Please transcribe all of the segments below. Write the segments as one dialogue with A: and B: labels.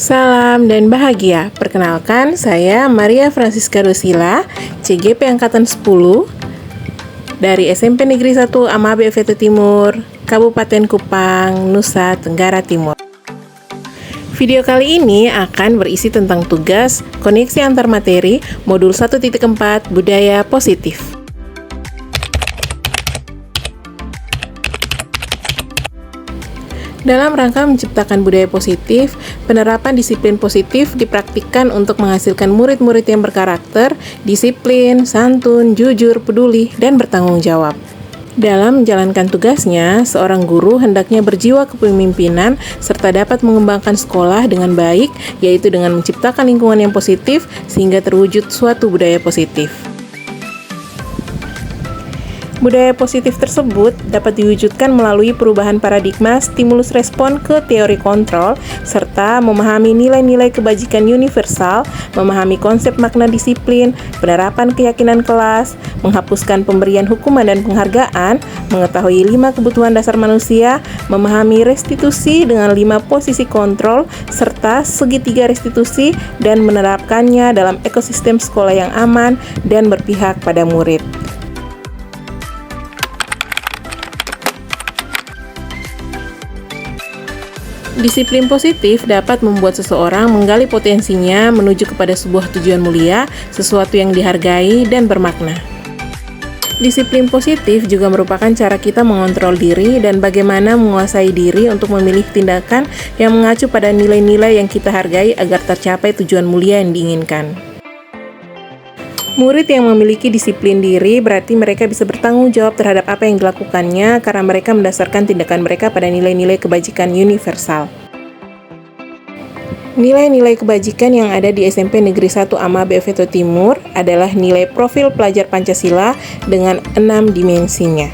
A: Salam dan bahagia. Perkenalkan, saya Maria Francisca Rosila, CGP Angkatan 10 dari SMP Negeri 1 Amabe Veto Timur, Kabupaten Kupang, Nusa Tenggara Timur. Video kali ini akan berisi tentang tugas koneksi antar materi modul 1.4 Budaya Positif. Dalam rangka menciptakan budaya positif, penerapan disiplin positif dipraktikkan untuk menghasilkan murid-murid yang berkarakter, disiplin, santun, jujur, peduli, dan bertanggung jawab. Dalam menjalankan tugasnya, seorang guru hendaknya berjiwa kepemimpinan serta dapat mengembangkan sekolah dengan baik, yaitu dengan menciptakan lingkungan yang positif sehingga terwujud suatu budaya positif. Budaya positif tersebut dapat diwujudkan melalui perubahan paradigma stimulus respon ke teori kontrol, serta memahami nilai-nilai kebajikan universal, memahami konsep makna disiplin, penerapan keyakinan kelas, menghapuskan pemberian hukuman dan penghargaan, mengetahui 5 kebutuhan dasar manusia, memahami restitusi dengan 5 posisi kontrol, serta segitiga restitusi, dan menerapkannya dalam ekosistem sekolah yang aman dan berpihak pada murid. Disiplin positif dapat membuat seseorang menggali potensinya menuju kepada sebuah tujuan mulia, sesuatu yang dihargai dan bermakna. Disiplin positif juga merupakan cara kita mengontrol diri dan bagaimana menguasai diri untuk memilih tindakan yang mengacu pada nilai-nilai yang kita hargai agar tercapai tujuan mulia yang diinginkan. Murid yang memiliki disiplin diri berarti mereka bisa bertanggung jawab terhadap apa yang dilakukannya karena mereka mendasarkan tindakan mereka pada nilai-nilai kebajikan universal. Nilai-nilai kebajikan yang ada di SMP Negeri 1 Amabe Veto Timur adalah nilai profil pelajar Pancasila dengan 6 dimensinya.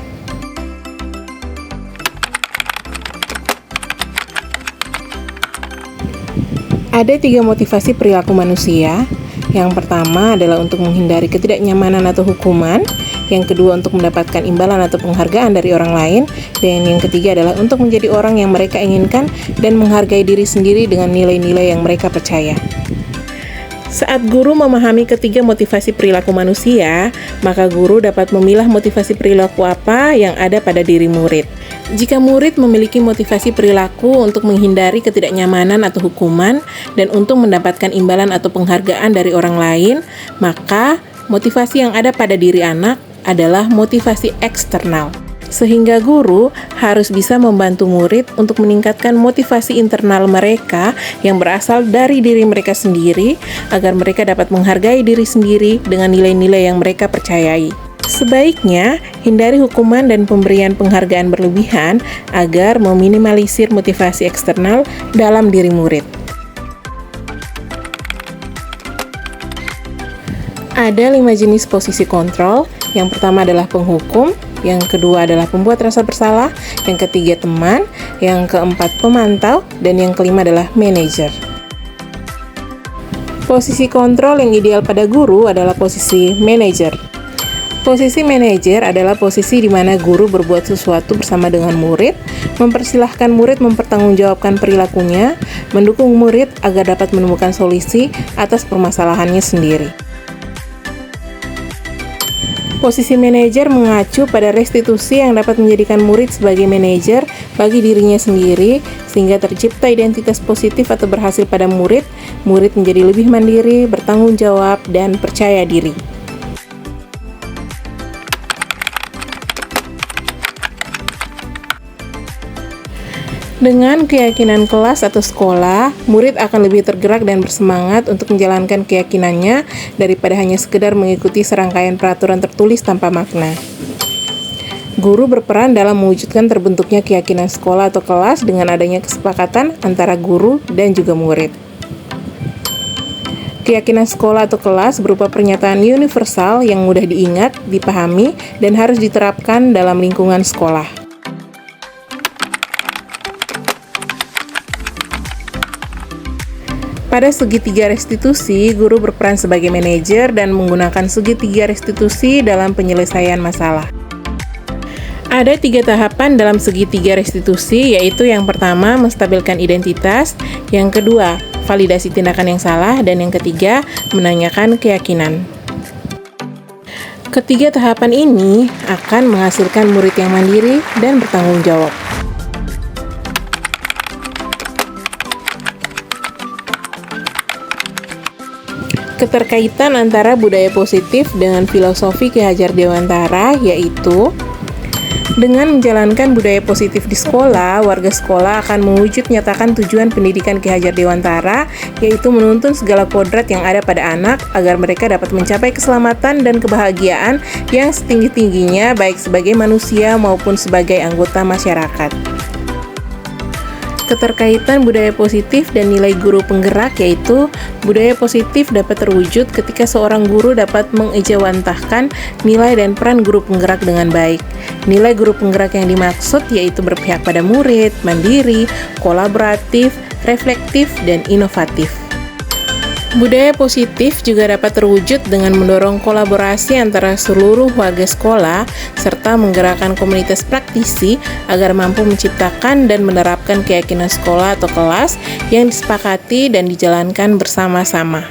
A: Ada 3 motivasi perilaku manusia. Yang pertama adalah untuk menghindari ketidaknyamanan atau hukuman, yang kedua untuk mendapatkan imbalan atau penghargaan dari orang lain, dan yang ketiga adalah untuk menjadi orang yang mereka inginkan dan menghargai diri sendiri dengan nilai-nilai yang mereka percaya. Saat guru memahami ketiga motivasi perilaku manusia, maka guru dapat memilah motivasi perilaku apa yang ada pada diri murid. Jika murid memiliki motivasi perilaku untuk menghindari ketidaknyamanan atau hukuman dan untuk mendapatkan imbalan atau penghargaan dari orang lain, maka motivasi yang ada pada diri anak adalah motivasi eksternal. Sehingga guru harus bisa membantu murid untuk meningkatkan motivasi internal mereka yang berasal dari diri mereka sendiri agar mereka dapat menghargai diri sendiri dengan nilai-nilai yang mereka percayai. Sebaiknya, hindari hukuman dan pemberian penghargaan berlebihan agar meminimalisir motivasi eksternal dalam diri murid. Ada 5 jenis posisi kontrol. Yang pertama adalah penghukum, yang kedua adalah pembuat rasa bersalah, yang ketiga teman, yang keempat pemantau, dan yang kelima adalah manajer. Posisi kontrol yang ideal pada guru adalah posisi manajer. Posisi manajer adalah posisi di mana guru berbuat sesuatu bersama dengan murid, mempersilahkan murid mempertanggungjawabkan perilakunya, mendukung murid agar dapat menemukan solusi atas permasalahannya sendiri. Posisi manajer mengacu pada restitusi yang dapat menjadikan murid sebagai manajer bagi dirinya sendiri, sehingga tercipta identitas positif atau berhasil pada murid. Murid menjadi lebih mandiri, bertanggung jawab, dan percaya diri. Dengan keyakinan kelas atau sekolah, murid akan lebih tergerak dan bersemangat untuk menjalankan keyakinannya daripada hanya sekedar mengikuti serangkaian peraturan tertulis tanpa makna. Guru berperan dalam mewujudkan terbentuknya keyakinan sekolah atau kelas dengan adanya kesepakatan antara guru dan juga murid. Keyakinan sekolah atau kelas berupa pernyataan universal yang mudah diingat, dipahami, dan harus diterapkan dalam lingkungan sekolah. Pada segitiga restitusi, guru berperan sebagai manajer dan menggunakan segitiga restitusi dalam penyelesaian masalah. Ada 3 tahapan dalam segitiga restitusi, yaitu yang pertama, menstabilkan identitas, yang kedua, validasi tindakan yang salah, dan yang ketiga, menanyakan keyakinan. Ketiga tahapan ini akan menghasilkan murid yang mandiri dan bertanggung jawab. Keterkaitan antara budaya positif dengan filosofi Ki Hajar Dewantara yaitu dengan menjalankan budaya positif di sekolah, warga sekolah akan mewujud nyatakan tujuan pendidikan Ki Hajar Dewantara, yaitu menuntun segala kodrat yang ada pada anak agar mereka dapat mencapai keselamatan dan kebahagiaan yang setinggi-tingginya baik sebagai manusia maupun sebagai anggota masyarakat. Keterkaitan budaya positif dan nilai guru penggerak yaitu budaya positif dapat terwujud ketika seorang guru dapat mengejawantahkan nilai dan peran guru penggerak dengan baik. Nilai guru penggerak yang dimaksud yaitu berpihak pada murid, mandiri, kolaboratif, reflektif, dan inovatif. Budaya positif juga dapat terwujud dengan mendorong kolaborasi antara seluruh warga sekolah serta menggerakkan komunitas praktisi agar mampu menciptakan dan menerapkan keyakinan sekolah atau kelas yang disepakati dan dijalankan bersama-sama.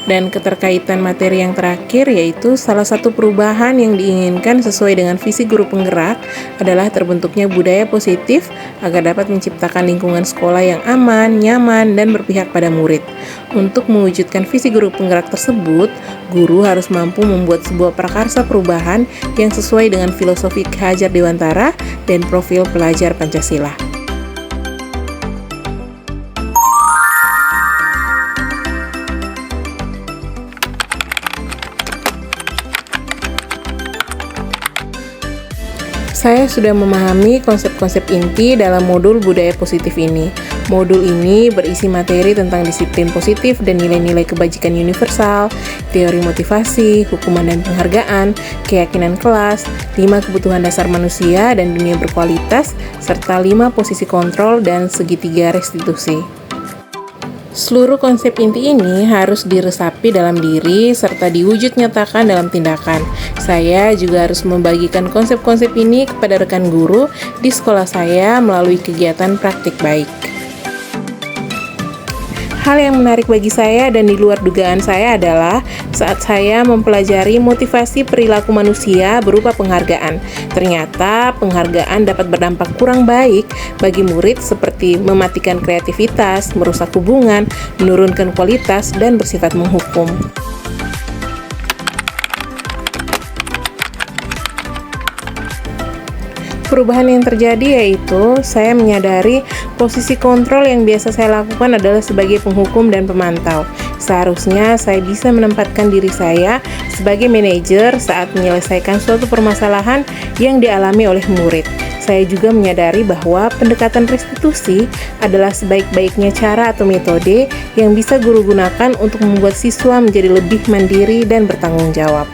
A: Dan keterkaitan materi yang terakhir yaitu salah satu perubahan yang diinginkan sesuai dengan visi guru penggerak adalah terbentuknya budaya positif agar dapat menciptakan lingkungan sekolah yang aman, nyaman, dan berpihak pada murid. Untuk mewujudkan visi guru penggerak tersebut, guru harus mampu membuat sebuah prakarsa perubahan yang sesuai dengan filosofi Ki Hajar Dewantara dan profil pelajar Pancasila. Saya sudah memahami konsep-konsep inti dalam modul budaya positif ini. Modul ini berisi materi tentang disiplin positif dan nilai-nilai kebajikan universal, teori motivasi, hukuman dan penghargaan, keyakinan kelas, 5 kebutuhan dasar manusia dan dunia berkualitas, serta 5 posisi kontrol dan segitiga restitusi. Seluruh konsep inti ini harus diresapi dalam diri serta diwujud nyatakan dalam tindakan. Saya juga harus membagikan konsep-konsep ini kepada rekan guru di sekolah saya melalui kegiatan praktik baik. Hal yang menarik bagi saya dan di luar dugaan saya adalah saat saya mempelajari motivasi perilaku manusia berupa penghargaan. Ternyata penghargaan dapat berdampak kurang baik bagi murid seperti mematikan kreativitas, merusak hubungan, menurunkan kualitas, dan bersifat menghukum. Perubahan yang terjadi yaitu saya menyadari posisi kontrol yang biasa saya lakukan adalah sebagai penghukum dan pemantau. Seharusnya saya bisa menempatkan diri saya sebagai manajer saat menyelesaikan suatu permasalahan yang dialami oleh murid. Saya juga menyadari bahwa pendekatan restitusi adalah sebaik-baiknya cara atau metode yang bisa guru gunakan untuk membuat siswa menjadi lebih mandiri dan bertanggung jawab.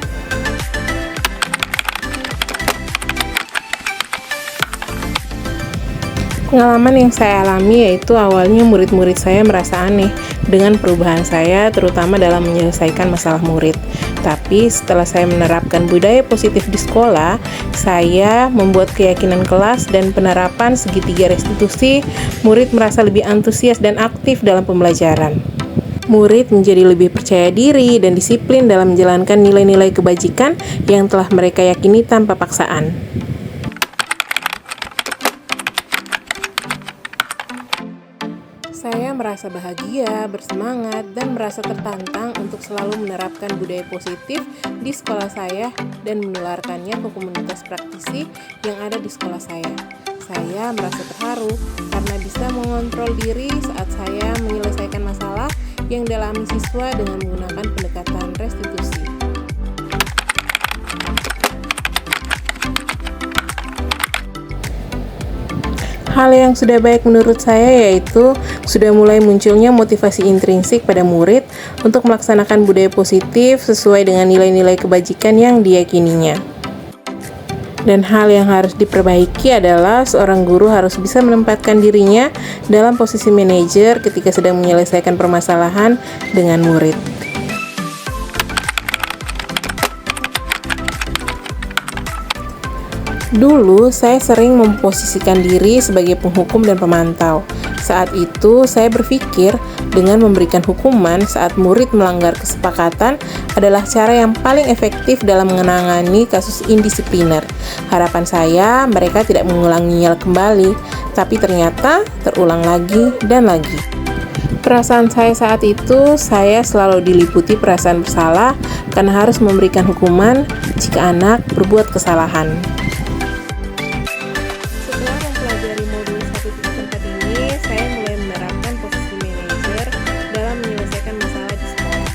A: Pengalaman yang saya alami yaitu awalnya murid-murid saya merasa aneh dengan perubahan saya terutama dalam menyelesaikan masalah murid. Tapi setelah saya menerapkan budaya positif di sekolah, saya membuat keyakinan kelas dan penerapan segitiga restitusi, murid merasa lebih antusias dan aktif dalam pembelajaran. Murid menjadi lebih percaya diri dan disiplin dalam menjalankan nilai-nilai kebajikan yang telah mereka yakini tanpa paksaan. Saya merasa bahagia, bersemangat, dan merasa tertantang untuk selalu menerapkan budaya positif di sekolah saya dan menularkannya ke komunitas praktisi yang ada di sekolah saya. Saya merasa terharu karena bisa mengontrol diri saat saya menyelesaikan masalah yang dialami siswa dengan menggunakan pendekatan restitusi. Hal yang sudah baik menurut saya yaitu sudah mulai munculnya motivasi intrinsik pada murid untuk melaksanakan budaya positif sesuai dengan nilai-nilai kebajikan yang diyakininya. Dan hal yang harus diperbaiki adalah seorang guru harus bisa menempatkan dirinya dalam posisi manajer ketika sedang menyelesaikan permasalahan dengan murid. Dulu, saya sering memposisikan diri sebagai penghukum dan pemantau. Saat itu, saya berpikir dengan memberikan hukuman saat murid melanggar kesepakatan adalah cara yang paling efektif dalam menangani kasus indisipliner. Harapan saya, mereka tidak mengulanginya kembali, tapi ternyata terulang lagi dan lagi. Perasaan saya saat itu, saya selalu diliputi perasaan bersalah karena harus memberikan hukuman jika anak berbuat kesalahan. Setelah mempelajari modul 1.4 ini, saya mulai menerapkan posisi manajer dalam menyelesaikan masalah di sekolah.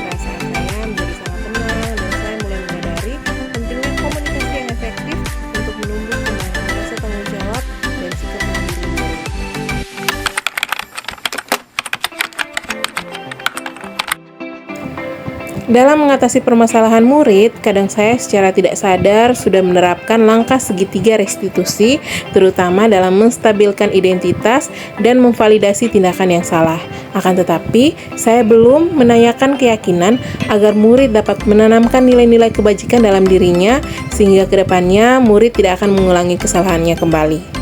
A: Perasaan saya menjadi sangat tenang dan saya mulai menyadari pentingnya komunikasi yang efektif untuk menumbuh kembangkan rasa tanggung jawab dan sikap mandiri murid. Dalam mengatasi permasalahan murid, kadang saya secara tidak sadar sudah menerapkan langkah segitiga restitusi, terutama dalam menstabilkan identitas dan memvalidasi tindakan yang salah. Akan tetapi, saya belum menanyakan keyakinan agar murid dapat menanamkan nilai-nilai kebajikan dalam dirinya, sehingga kedepannya murid tidak akan mengulangi kesalahannya kembali.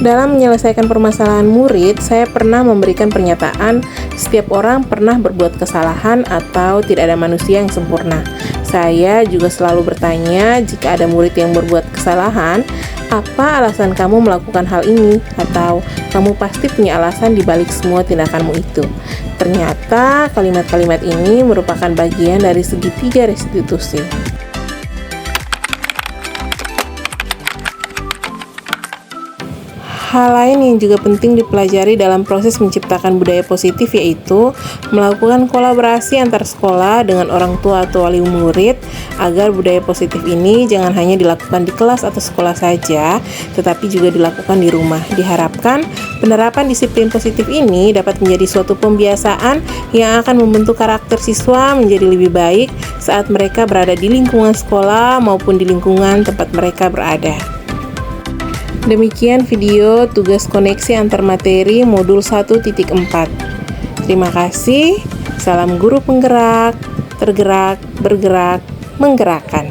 A: Dalam menyelesaikan permasalahan murid, saya pernah memberikan pernyataan setiap orang pernah berbuat kesalahan atau tidak ada manusia yang sempurna. Saya juga selalu bertanya jika ada murid yang berbuat kesalahan, apa alasan kamu melakukan hal ini? Atau kamu pasti punya alasan di balik semua tindakanmu itu. Ternyata kalimat-kalimat ini merupakan bagian dari segitiga restitusi. Hal lain yang juga penting dipelajari dalam proses menciptakan budaya positif yaitu melakukan kolaborasi antar sekolah dengan orang tua atau wali murid agar budaya positif ini jangan hanya dilakukan di kelas atau sekolah saja, tetapi juga dilakukan di rumah. Diharapkan penerapan disiplin positif ini dapat menjadi suatu pembiasaan yang akan membentuk karakter siswa menjadi lebih baik saat mereka berada di lingkungan sekolah maupun di lingkungan tempat mereka berada. Demikian video tugas koneksi antar materi modul 1.4. Terima kasih. Salam guru penggerak, tergerak, bergerak, menggerakkan.